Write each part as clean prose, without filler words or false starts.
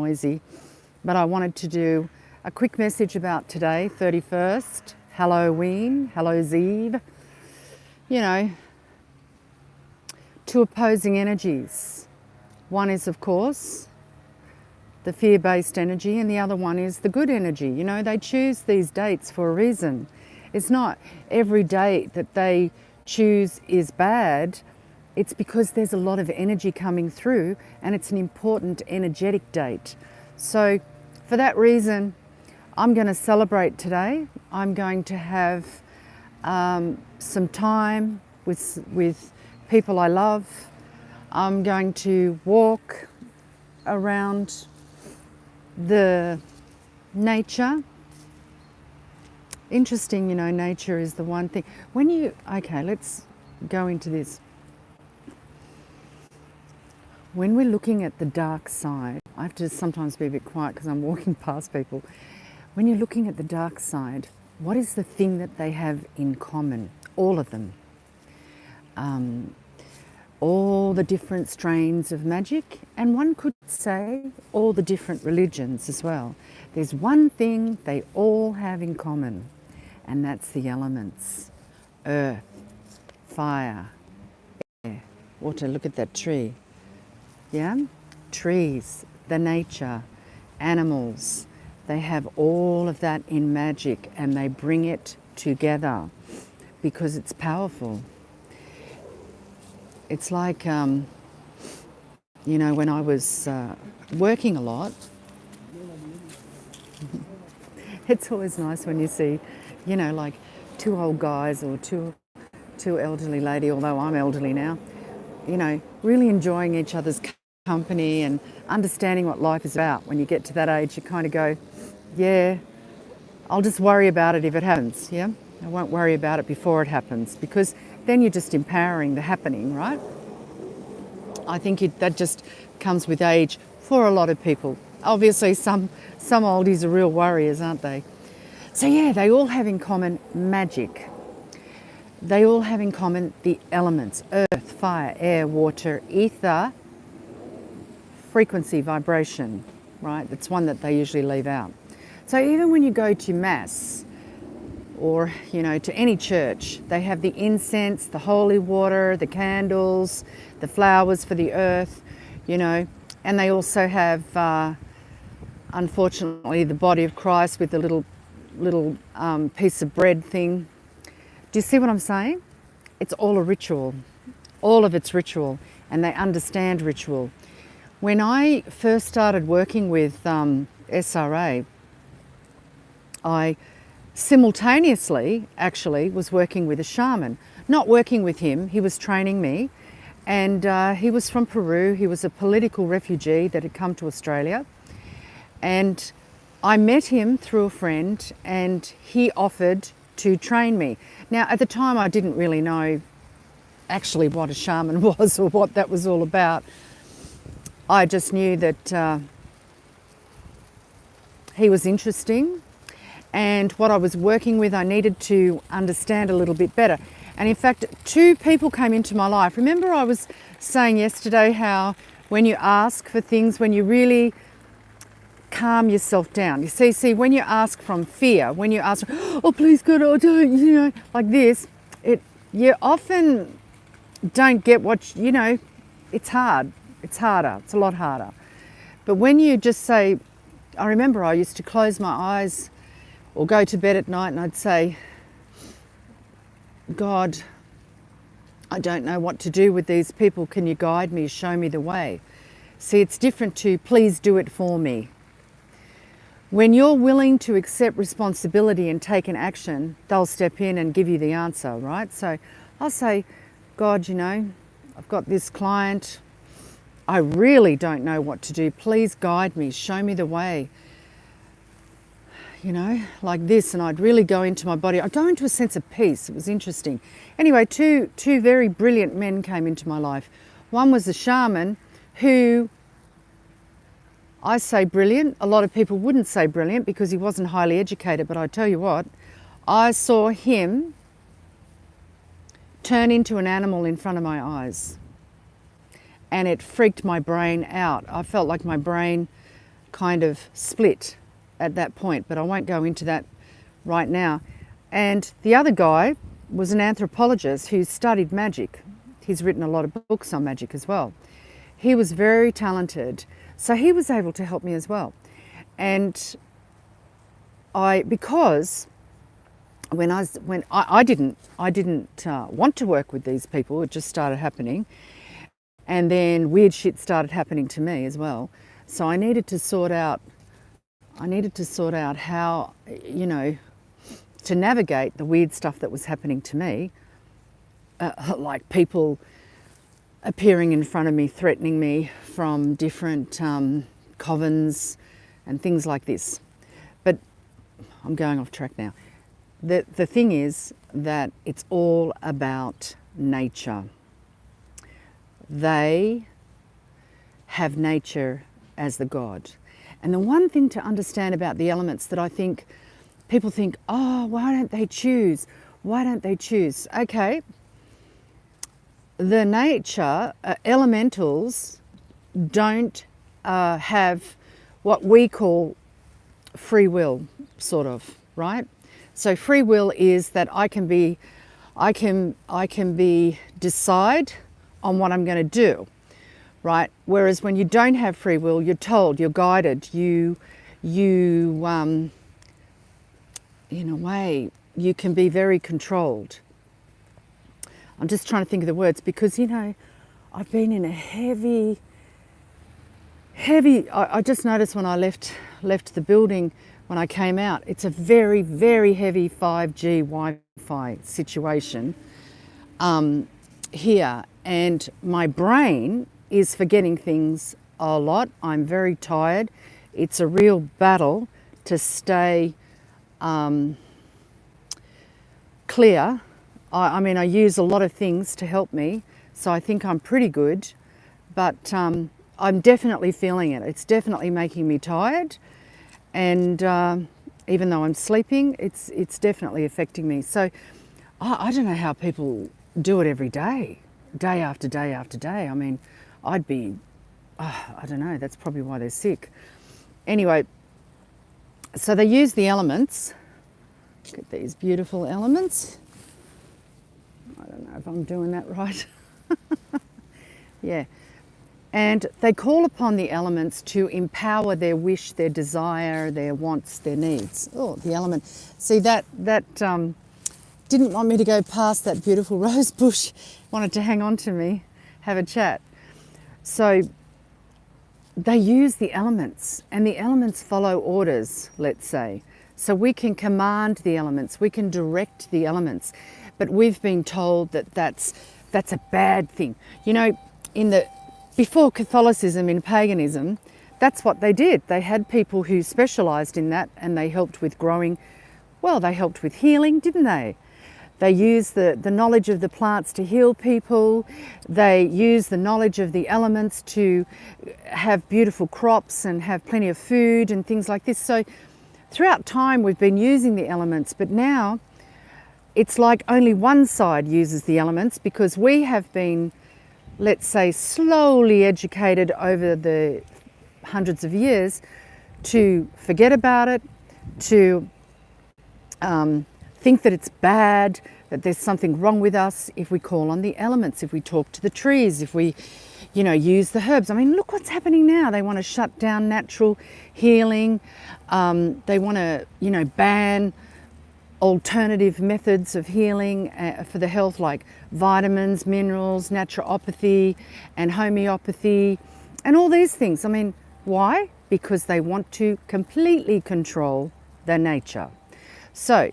noisy. But I wanted to do a quick message about today, 31st, Halloween, Hallows Eve. You know, two opposing energies. One is, of course, the fear-based energy, and the other one is the good energy. You know, they choose these dates for a reason. It's not every date that they choose is bad. It's because there's a lot of energy coming through and it's an important energetic date. So for that reason, I'm going to celebrate today. I'm going to have some time with people I love. I'm going to walk around the nature. Interesting, you know, nature is the one thing. Okay, let's go into this. When we're looking at the dark side, I have to sometimes be a bit quiet because I'm walking past people. When you're looking at the dark side, what is the thing that they have in common? All of them. All the different strains of magic, and one could say all the different religions as well. There's one thing they all have in common, and that's the elements. Earth, fire, air, water. Look at that tree. Yeah? Trees, the nature, animals, they have all of that in magic, and they bring it together because it's powerful. It's like, you know, when I was working a lot, it's always nice when you see, you know, like two old guys or two elderly lady, although I'm elderly now, you know, really enjoying each other's company and understanding what life is about. When you get to that age, you kind of go, yeah, I'll just worry about it if it happens, yeah? I won't worry about it before it happens, because then you're just empowering the happening, right? I think that just comes with age for a lot of people. Obviously, some oldies are real warriors, aren't they? So yeah, they all have in common magic. They all have in common the elements: earth, fire, air, water, ether, frequency, vibration, right? That's one that they usually leave out. So even when you go to Mass, or, you know, to any church, they have the incense, the holy water, the candles, the flowers for the earth, you know, and they also have, unfortunately, the body of Christ with the little piece of bread thing. Do you see what I'm saying? It's all a ritual. All of it's ritual, and they understand ritual. When I first started working with SRA, I simultaneously actually was working with a shaman. Not working with him, he was training me, and he was from Peru. He was a political refugee that had come to Australia, and I met him through a friend, and he offered to train me. Now at the time I didn't really know actually what a shaman was or what that was all about. I just knew that he was interesting, and what I was working with I needed to understand a little bit better. And in fact, two people came into my life. Remember I was saying yesterday how when you ask for things, when you really calm yourself down. You see, when you ask from fear, when you ask, oh please God, oh don't, you know, like this, you often don't get what, you know, it's hard. It's harder, it's a lot harder. But when you just say, I remember I used to close my eyes or go to bed at night and I'd say, God, I don't know what to do with these people. Can you guide me, show me the way? See, it's different to please do it for me. When you're willing to accept responsibility and take an action, they'll step in and give you the answer, right? So I'll say, God, you know, I've got this client. I really don't know what to do. Please guide me, show me the way. You know, like this, and I'd really go into my body. I'd go into a sense of peace. It was interesting. Anyway, two very brilliant men came into my life. One was a shaman who, I say brilliant. A lot of people wouldn't say brilliant because he wasn't highly educated, but I tell you what, I saw him turn into an animal in front of my eyes. And it freaked my brain out. I felt like my brain kind of split at that point, but I won't go into that right now. And the other guy was an anthropologist who studied magic. He's written a lot of books on magic as well. He was very talented, so he was able to help me as well. And because when I didn't want to work with these people, it just started happening, and then weird shit started happening to me as well. So I needed to sort out how, you know, to navigate the weird stuff that was happening to me, like people appearing in front of me, threatening me from different covens and things like this. But I'm going off track now. The thing is that it's all about nature. They have nature as the God. And the one thing to understand about the elements that I think people think, oh, why don't they choose? Why don't they choose? Okay, the nature, elementals don't have what we call free will, sort of, right? So free will is that I can decide on what I'm going to do, right? Whereas when you don't have free will, you're told, you're guided, you in a way, you can be very controlled. I'm just trying to think of the words because, you know, I've been in a heavy, I just noticed when I left the building, when I came out, it's a very, very heavy 5G Wi-Fi situation here. And my brain is forgetting things a lot. I'm very tired. It's a real battle to stay clear. I mean, I use a lot of things to help me, so I think I'm pretty good, but I'm definitely feeling it. It's definitely making me tired, and even though I'm sleeping, it's definitely affecting me. So I don't know how people do it every day, day after day after day. I mean, I'd be, I don't know, that's probably why they're sick. Anyway, so they use the elements. Look at these beautiful elements. I don't know if I'm doing that right. Yeah. And they call upon the elements to empower their wish, their desire, their wants, their needs. Oh, the element. See, that didn't want me to go past that beautiful rose bush, wanted to hang on to me, have a chat. So they use the elements, and the elements follow orders, let's say. So we can command the elements, we can direct the elements, but we've been told that that's a bad thing. You know, before Catholicism, in paganism, that's what they did. They had people who specialised in that, and they helped with growing. Well, they helped with healing, didn't they? They used the knowledge of the plants to heal people. They used the knowledge of the elements to have beautiful crops and have plenty of food and things like this. So throughout time, we've been using the elements, but now it's like only one side uses the elements because we have been, let's say, slowly educated over the hundreds of years to forget about it, to think that it's bad, that there's something wrong with us if we call on the elements, if we talk to the trees, if we, you know, use the herbs. I mean, look what's happening now. They want to shut down natural healing. They want to, you know, ban alternative methods of healing for the health, like vitamins, minerals, naturopathy and homeopathy and all these things. I mean, why? Because they want to completely control their nature. So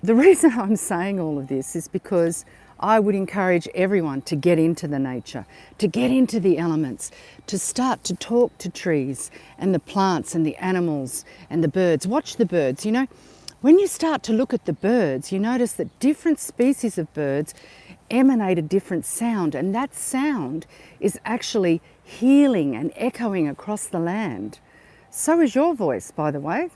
the reason I'm saying all of this is because I would encourage everyone to get into the nature, to get into the elements, to start to talk to trees and the plants and the animals and the birds. Watch the birds. You know, when you start to look at the birds, you notice that different species of birds emanate a different sound, and that sound is actually healing and echoing across the land. So is your voice, by the way.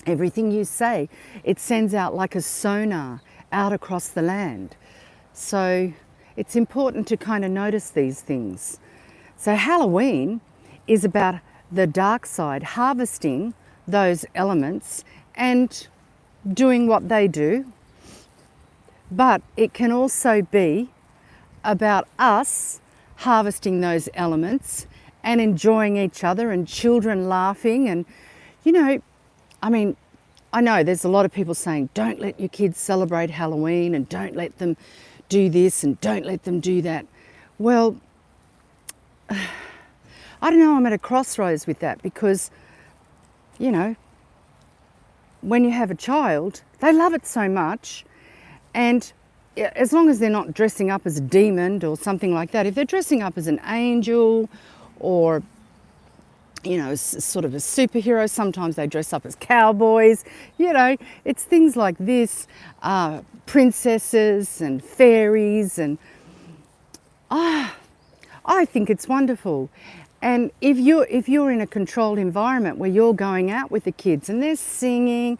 Everything you say, it sends out like a sonar out across the land. So it's important to kind of notice these things. So Halloween is about the dark side, harvesting those elements and doing what they do. But it can also be about us harvesting those elements and enjoying each other, and children laughing. And, you know, I mean, I know there's a lot of people saying, don't let your kids celebrate Halloween and don't let them do this and don't let them do that. Well, I don't know, I'm at a crossroads with that because, you know, when you have a child, they love it so much, and as long as they're not dressing up as a demon or something like that, if they're dressing up as an angel or, you know, sort of a superhero, sometimes they dress up as cowboys, you know, it's things like this, princesses and fairies, and I think it's wonderful. And if you're in a controlled environment where you're going out with the kids and they're singing,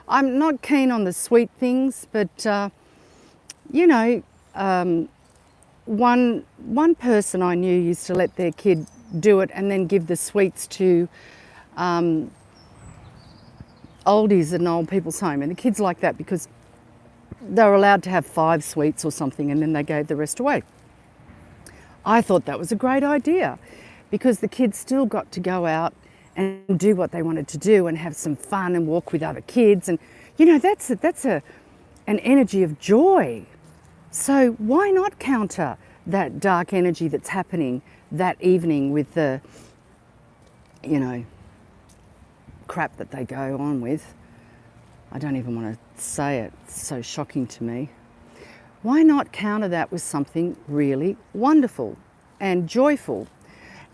I'm not keen on the sweet things, but you know, one person I knew used to let their kid do it and then give the sweets to oldies at an old people's home, and the kids like that because they were allowed to have 5 sweets or something, and then they gave the rest away. I thought that was a great idea because the kids still got to go out and do what they wanted to do and have some fun and walk with other kids, and you know, that's an energy of joy. So why not counter that dark energy that's happening that evening with the, you know, crap that they go on with? I don't even want to say it, it's so shocking to me. Why not counter that with something really wonderful and joyful,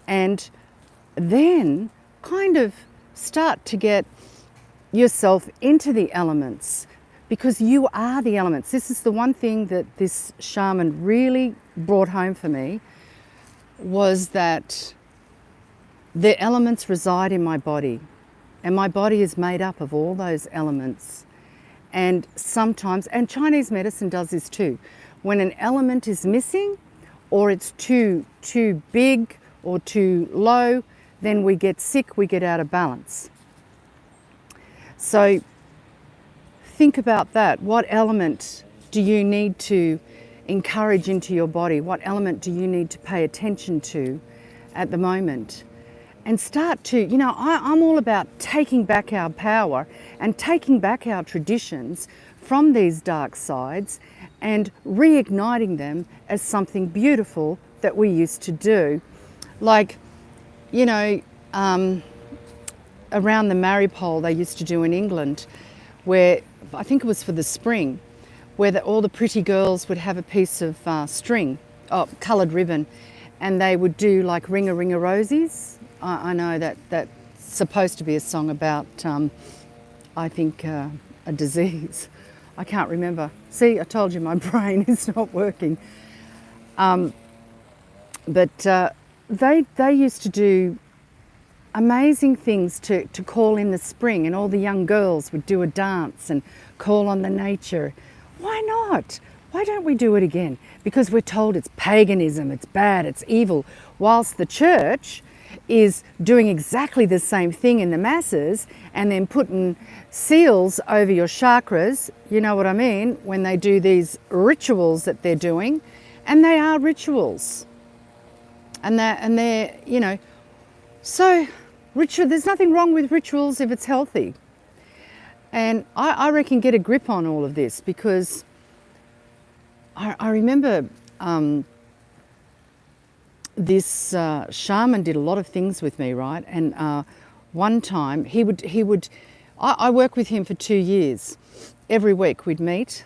and then kind of start to get yourself into the elements, because you are the elements. This is the one thing that this shaman really brought home for me, was that the elements reside in my body, and my body is made up of all those elements. And sometimes, and Chinese medicine does this too, when an element is missing or it's too big or too low, then we get sick, we get out of balance. So think about that. What element do you need to encourage into your body? What element do you need to pay attention to at the moment? And start to, you know, I'm all about taking back our power and taking back our traditions from these dark sides and reigniting them as something beautiful that we used to do. Like, you know, around the Maripole they used to do in England, where I think it was for the spring, where all the pretty girls would have a piece of string, coloured ribbon, and they would do like Ring a Ring a Rosies. I know that that's supposed to be a song about, I think, a disease. I can't remember. See, I told you my brain is not working. But they used to do amazing things to call in the spring, and all the young girls would do a dance and call on the nature. Why not? Why don't we do it again? Because we're told it's paganism, it's bad, it's evil, whilst the church is doing exactly the same thing in the masses and then putting seals over your chakras, you know what I mean, when they do these rituals that they're doing, and they are rituals. And they're, you know, so there's nothing wrong with rituals if it's healthy. And I reckon get a grip on all of this, because I remember this shaman did a lot of things with me, right? And one time I worked with him for 2 years. Every week we'd meet,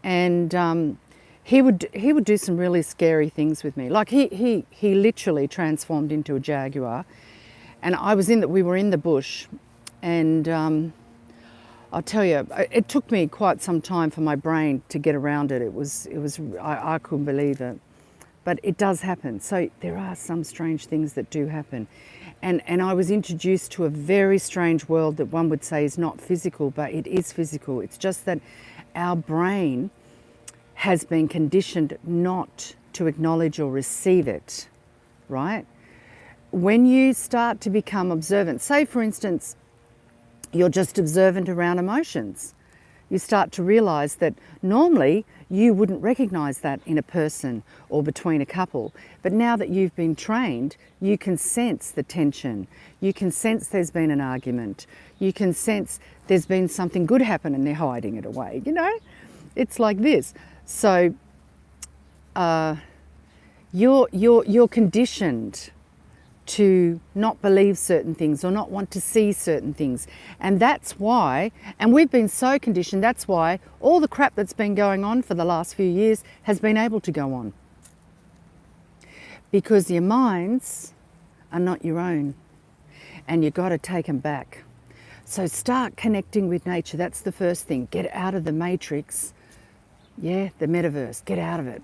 and he would do some really scary things with me. Like he literally transformed into a jaguar, and we were in the bush, and I'll tell you, it took me quite some time for my brain to get around it. I couldn't believe it. But it does happen. So there are some strange things that do happen. And I was introduced to a very strange world that one would say is not physical, but it is physical. It's just that our brain has been conditioned not to acknowledge or receive it, right? when you start to become observant, say for instance, you're just observant around emotions, you start to realize that normally you wouldn't recognize that in a person or between a couple. But now that you've been trained, you can sense the tension. You can sense there's been an argument. You can sense there's been something good happen and they're hiding it away, you know? It's like this. So you're conditioned to not believe certain things or not want to see certain things. And that's why, and we've been so conditioned, that's why all the crap that's been going on for the last few years has been able to go on. Because your minds are not your own and you've got to take them back. So start connecting with nature. That's the first thing. Get out of the matrix, the metaverse, get out of it.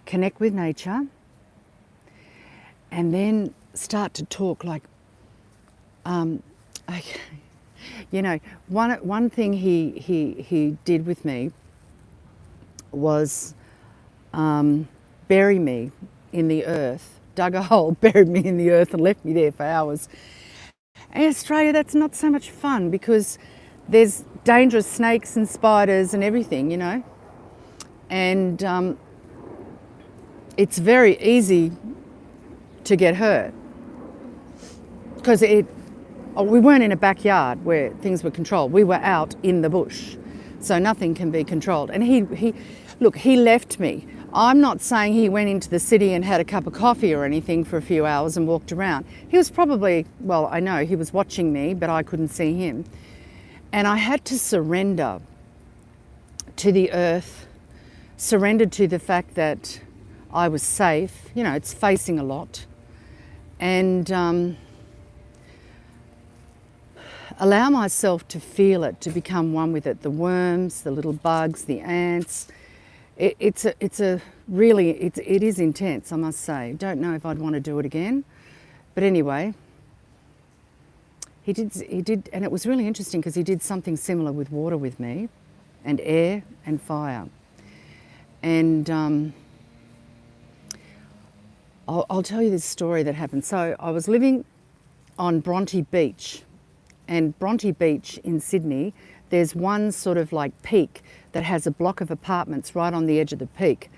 Connect with nature and then start to talk like, you know, one thing he did with me was bury me in the earth, dug a hole, buried me in the earth and left me there for hours. In Australia, that's not so much fun because there's dangerous snakes and spiders and everything, you know, and it's very easy to get hurt. Because we weren't in a backyard where things were controlled. We were out in the bush, so nothing can be controlled. And he left me. I'm not saying he went into the city and had a cup of coffee or anything for a few hours and walked around. He was probably, well, I know he was watching me, but I couldn't see him. And I had to surrender to the earth, surrender to the fact that I was safe. You know, it's facing a lot. And allow myself to feel it, to become one with it. The worms, the little bugs, the ants. It is intense, I must say. Don't know if I'd want to do it again. But anyway, he did, and it was really interesting because he did something similar with water with me, and air and fire. And I'll tell you this story that happened. So I was living on Bronte Beach, and Bronte Beach in Sydney, there's one sort of like peak that has a block of apartments right on the edge of the peak.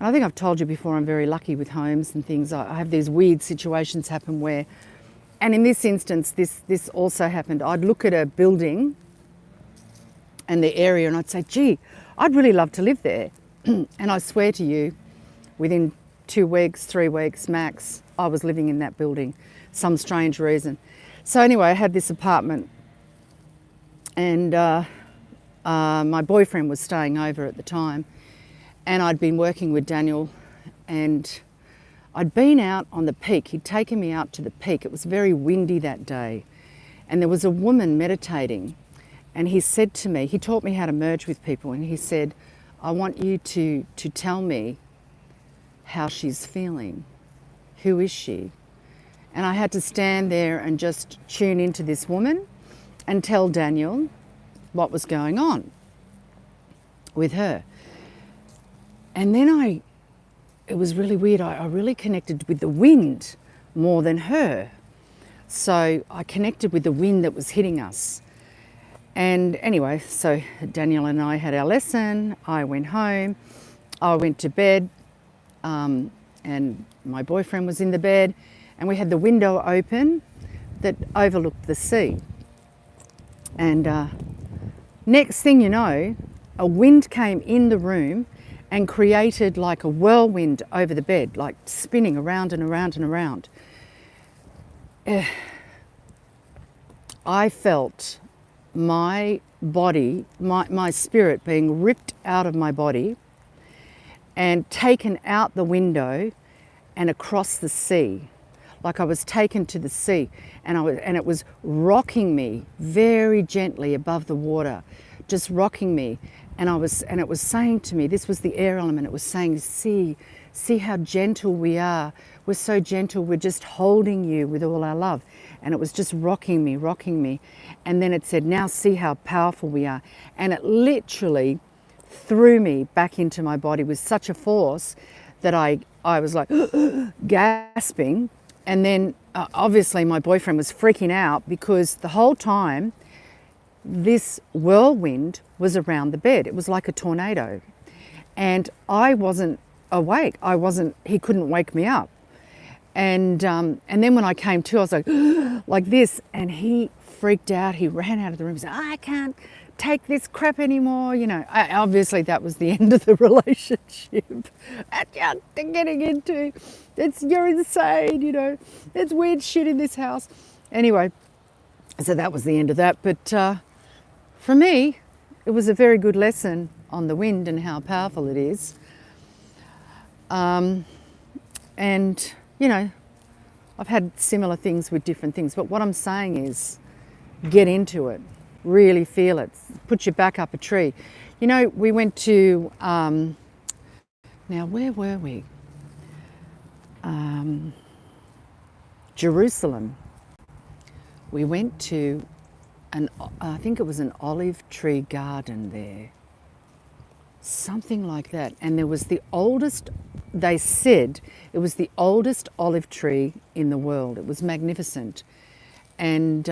And I think I've told you before, I'm very lucky with homes and things. I have these weird situations happen where, and in this instance, this also happened. I'd look at a building and the area and I'd say, gee, I'd really love to live there. And I swear to you, within 2 weeks, 3 weeks max, I was living in that building, some strange reason. So anyway, I had this apartment and my boyfriend was staying over at the time, and I'd been working with Daniel, and I'd been out on the peak. He'd taken me out to the peak. It was very windy that day, and there was a woman meditating, and he said to me, he taught me how to merge with people, and he said, I want you to tell me how she's feeling. Who is she? And I had to stand there and just tune into this woman and tell Daniel what was going on with her. And then it was really weird. I really connected with the wind more than her. So I connected with the wind that was hitting us. And anyway, so Daniel and I had our lesson. I went home. I went to bed, and my boyfriend was in the bed, and we had the window open that overlooked the sea. And next thing you know, a wind came in the room and created like a whirlwind over the bed, like spinning around and around and around. I felt my body, my spirit being ripped out of my body and taken out the window and across the sea. Like I was taken to the sea, and it was rocking me very gently above the water, just rocking me. And it was saying to me, this was the air element, it was saying, see how gentle we are. We're so gentle, we're just holding you with all our love. And it was just rocking me. And then it said, now see how powerful we are. And it literally threw me back into my body with such a force that I was like gasping. And then obviously my boyfriend was freaking out because the whole time this whirlwind was around the bed. It was like a tornado. And I wasn't awake. He couldn't wake me up. And then when I came to, I was like, like this, and he freaked out. He ran out of the room. He said, I can't take this crap anymore. You know, obviously that was the end of the relationship. Getting into, you're insane, you know, there's weird shit in this house. Anyway, so that was the end of that. But for me, it was a very good lesson on the wind and how powerful it is. And, you know, I've had similar things with different things, but what I'm saying is get into it, really feel it, put your back up a tree. You know, we went to, now where were we? Jerusalem. We went to I think it was an olive tree garden there. Something like that. And there was the oldest, they said it was the oldest olive tree in the world. It was magnificent. And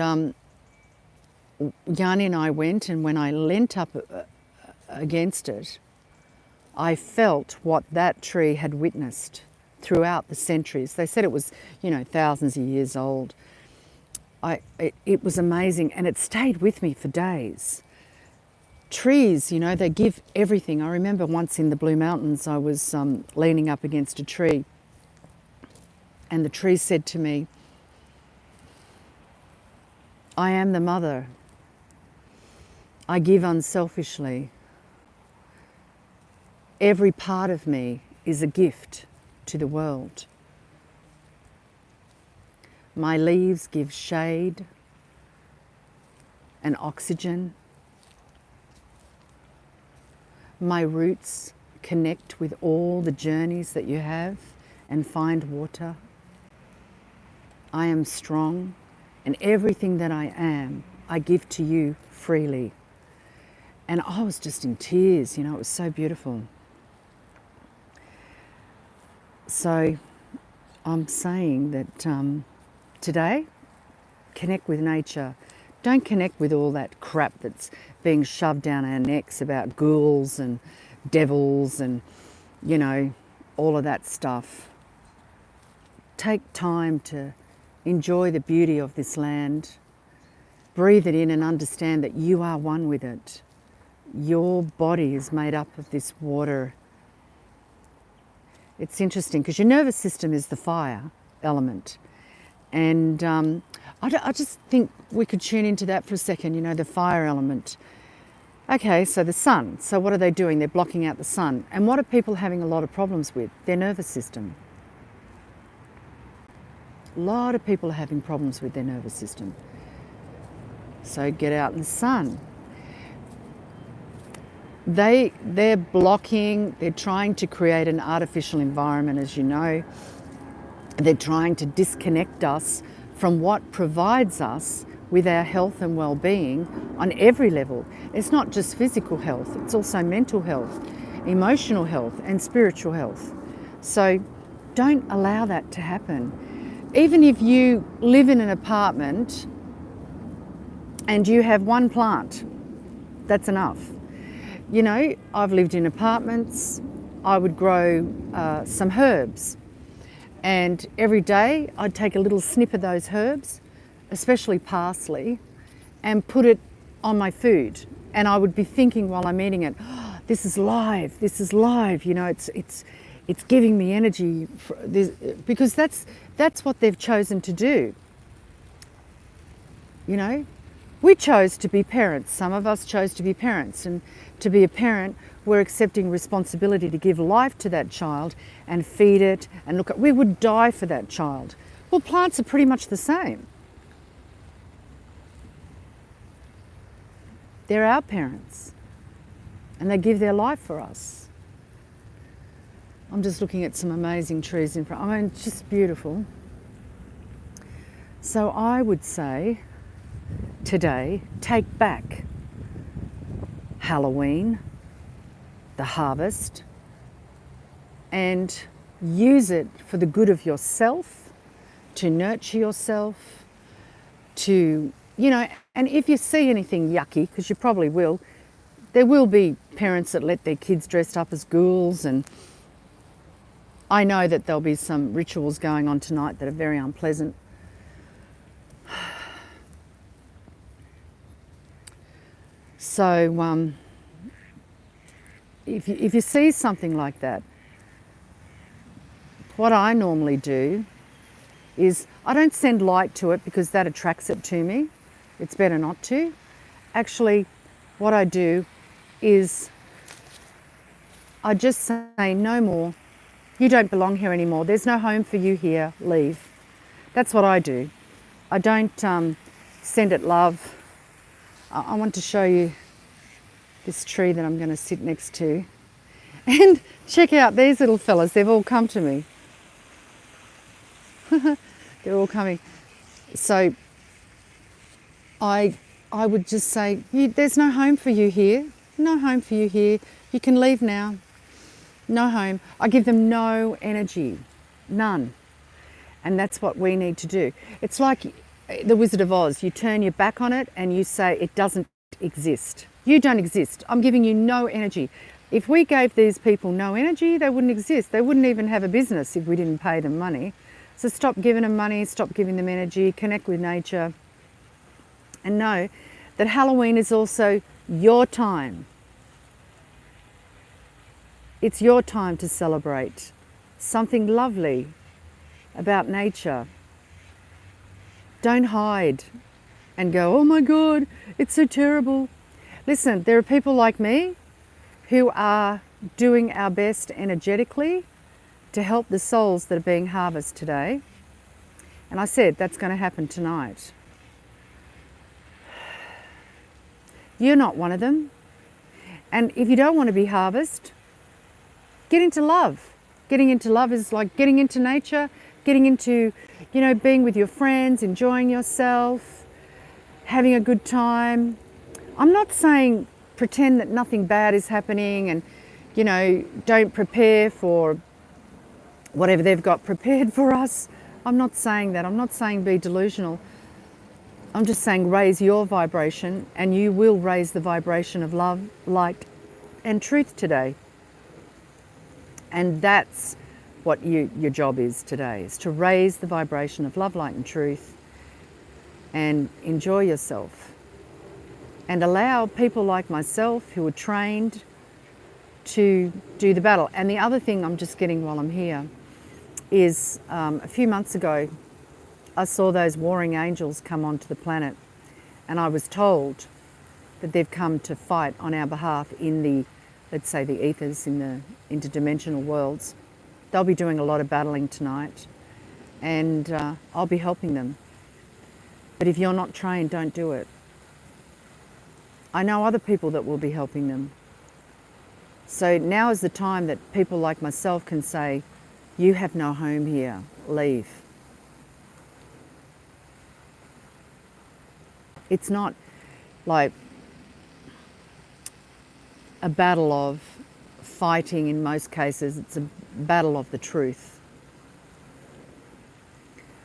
Yanni and I went, and when I leant up against it, I felt what that tree had witnessed throughout the centuries. They said it was, you know, thousands of years old. It was amazing, and it stayed with me for days. Trees, you know, they give everything. I remember once in the Blue Mountains, I was leaning up against a tree, and the tree said to me, I am the mother. I give unselfishly. Every part of me is a gift to the world. My leaves give shade and oxygen. My roots connect with all the journeys that you have and find water. I am strong, and everything that I am, I give to you freely. And I was just in tears, you know, it was so beautiful. So I'm saying that today, connect with nature. Don't connect with all that crap that's being shoved down our necks about ghouls and devils and, you know, all of that stuff. Take time to enjoy the beauty of this land. Breathe it in and understand that you are one with it. Your body is made up of this water. It's interesting because your nervous system is the fire element. And I just think we could tune into that for a second, you know, the fire element. Okay, so the sun. So what are they doing? They're blocking out the sun. And what are people having a lot of problems with? Their nervous system. A lot of people are having problems with their nervous system. So get out in the sun. They're blocking, they're trying to create an artificial environment, as you know. They're trying to disconnect us from what provides us with our health and well-being on every level. It's not just physical health, it's also mental health, emotional health and spiritual health. So don't allow that to happen. Even if you live in an apartment and you have one plant, that's enough. You know, I've lived in apartments, I would grow some herbs. And every day I'd take a little snip of those herbs, especially parsley, and put it on my food. And I would be thinking while I'm eating it, oh, this is live, you know, it's giving me energy for this, because that's what they've chosen to do. You know, we chose to be parents. Some of us chose to be parents, and to be a parent, we're accepting responsibility to give life to that child and feed it and look at, we would die for that child. Well, plants are pretty much the same. They're our parents and they give their life for us. I'm just looking at some amazing trees in front. I mean, it's just beautiful. So I would say today, take back Halloween, the harvest, and use it for the good of yourself, to nurture yourself, to, you know, and if you see anything yucky, because you probably will, there will be parents that let their kids dressed up as ghouls, and I know that there'll be some rituals going on tonight that are very unpleasant. So if you see something like that, what I normally do is I don't send light to it because that attracts it to me. It's better not to. Actually, what I do is I just say, no more. You don't belong here anymore. There's no home for you here. Leave. That's what I do. I don't send it love. I want to show you this tree that I'm going to sit next to. And check out these little fellas. They've all come to me. They're all coming. So I would just say, there's no home for you here. No home for you here. You can leave now. No home. I give them no energy. None. And that's what we need to do. It's like the Wizard of Oz. You turn your back on it and you say it doesn't exist. You don't exist. I'm giving you no energy. If we gave these people no energy, they wouldn't exist. They wouldn't even have a business if we didn't pay them money. So stop giving them money, stop giving them energy, connect with nature, and know that Halloween is also your time. It's your time to celebrate something lovely about nature. Don't hide and go, oh my God, it's so terrible. Listen, there are people like me who are doing our best energetically to help the souls that are being harvested today. And I said that's going to happen tonight. You're not one of them. And if you don't want to be harvested, get into love. Getting into love is like getting into nature, getting into, you know, being with your friends, enjoying yourself, having a good time. I'm not saying pretend that nothing bad is happening and, you know, don't prepare for whatever they've got prepared for us. I'm not saying that. I'm not saying be delusional. I'm just saying raise your vibration and you will raise the vibration of love, light and truth today. And that's what your job is today, is to raise the vibration of love, light and truth and enjoy yourself. And allow people like myself who are trained to do the battle. And the other thing I'm just getting while I'm here is a few months ago, I saw those warring angels come onto the planet, and I was told that they've come to fight on our behalf in the, let's say, the ethers, in the interdimensional worlds. They'll be doing a lot of battling tonight, and I'll be helping them. But if you're not trained, don't do it. I know other people that will be helping them. So now is the time that people like myself can say, you have no home here, leave. It's not like a battle of fighting in most cases, it's a battle of the truth.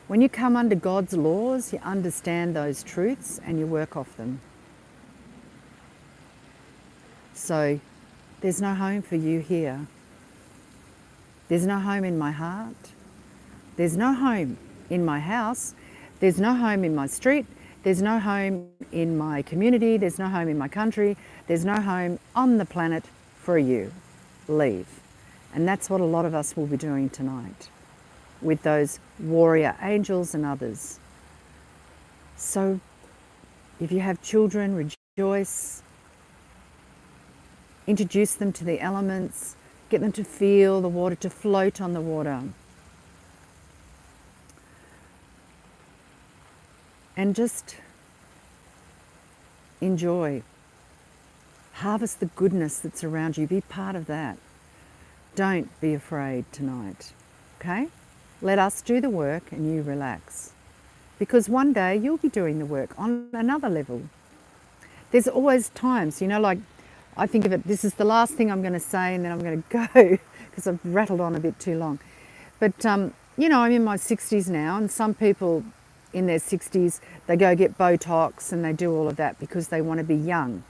When you come under God's laws, you understand those truths and you work off them. So there's no home for you here. There's no home in my heart. There's no home in my house. There's no home in my street. There's no home in my community. There's no home in my country. There's no home on the planet for you. Leave. And that's what a lot of us will be doing tonight with those warrior angels and others. So if you have children, rejoice. Introduce them to the elements. Get them to feel the water, to float on the water. And just enjoy. Harvest the goodness that's around you. Be part of that. Don't be afraid tonight, okay? Let us do the work and you relax. Because one day you'll be doing the work on another level. There's always times, you know, like I think of it, this is the last thing I'm going to say and then I'm going to go because I've rattled on a bit too long. But you know, I'm in my 60s now, and some people in their 60s, they go get Botox and they do all of that because they want to be young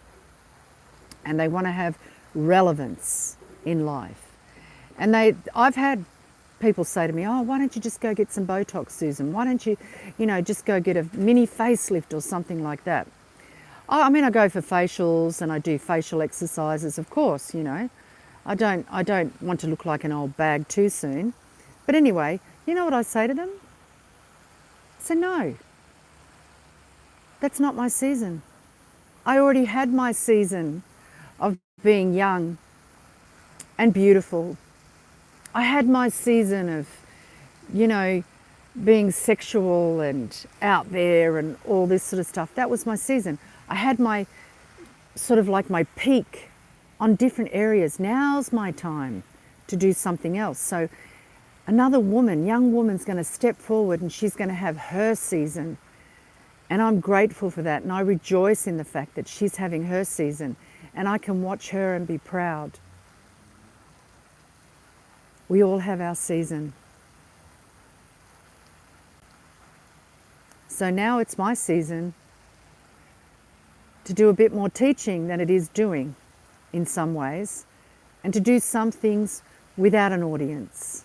and they want to have relevance in life. And I've had people say to me, oh, why don't you just go get some Botox, Susan? Why don't you, just go get a mini facelift or something like that? I mean, I go for facials and I do facial exercises, of course, I don't want to look like an old bag too soon. But anyway, you know what I say to them? I say, no, that's not my season. I already had my season of being young and beautiful. I had my season of, being sexual and out there and all this sort of stuff. That was my season. I had my sort of like my peak on different areas. Now's my time to do something else. So another woman, young woman's going to step forward and she's going to have her season. And I'm grateful for that. And I rejoice in the fact that she's having her season and I can watch her and be proud. We all have our season. So now it's my season to do a bit more teaching than it is doing in some ways, and to do some things without an audience.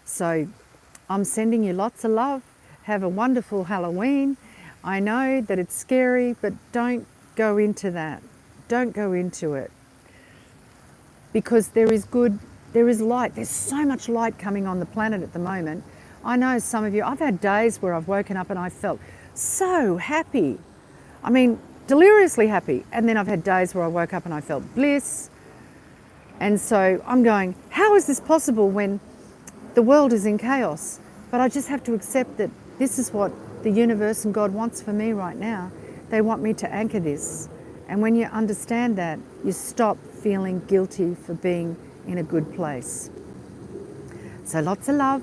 So I'm sending you lots of love. Have a wonderful Halloween. I know that it's scary, but don't go into that. Don't go into it. Because there is light. There's so much light coming on the planet at the moment. I know some of you, I've had days where I've woken up and I felt so happy. I mean, deliriously happy. And then I've had days where I woke up and I felt bliss. And so I'm going, how is this possible when the world is in chaos? But I just have to accept that this is what the universe and God wants for me right now. They want me to anchor this. And when you understand that, you stop feeling guilty for being in a good place. So lots of love.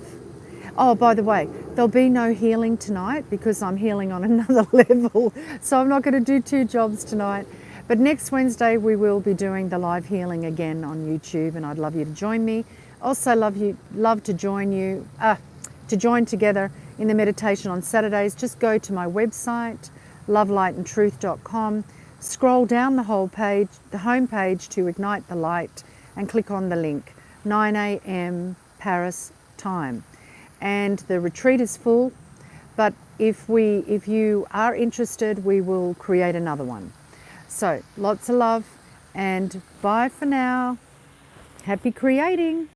Oh, by the way, there'll be no healing tonight because I'm healing on another level. So I'm not going to do 2 jobs tonight. But next Wednesday, we will be doing the live healing again on YouTube, and I'd love you to join me. Also love to join together in the meditation on Saturdays. Just go to my website, lovelightandtruth.com. Scroll down the whole page, the home page to Ignite the Light, and click on the link, 9 a.m. Paris time. And the retreat is full, but if you are interested, we will create another one. So lots of love and bye for now. Happy creating.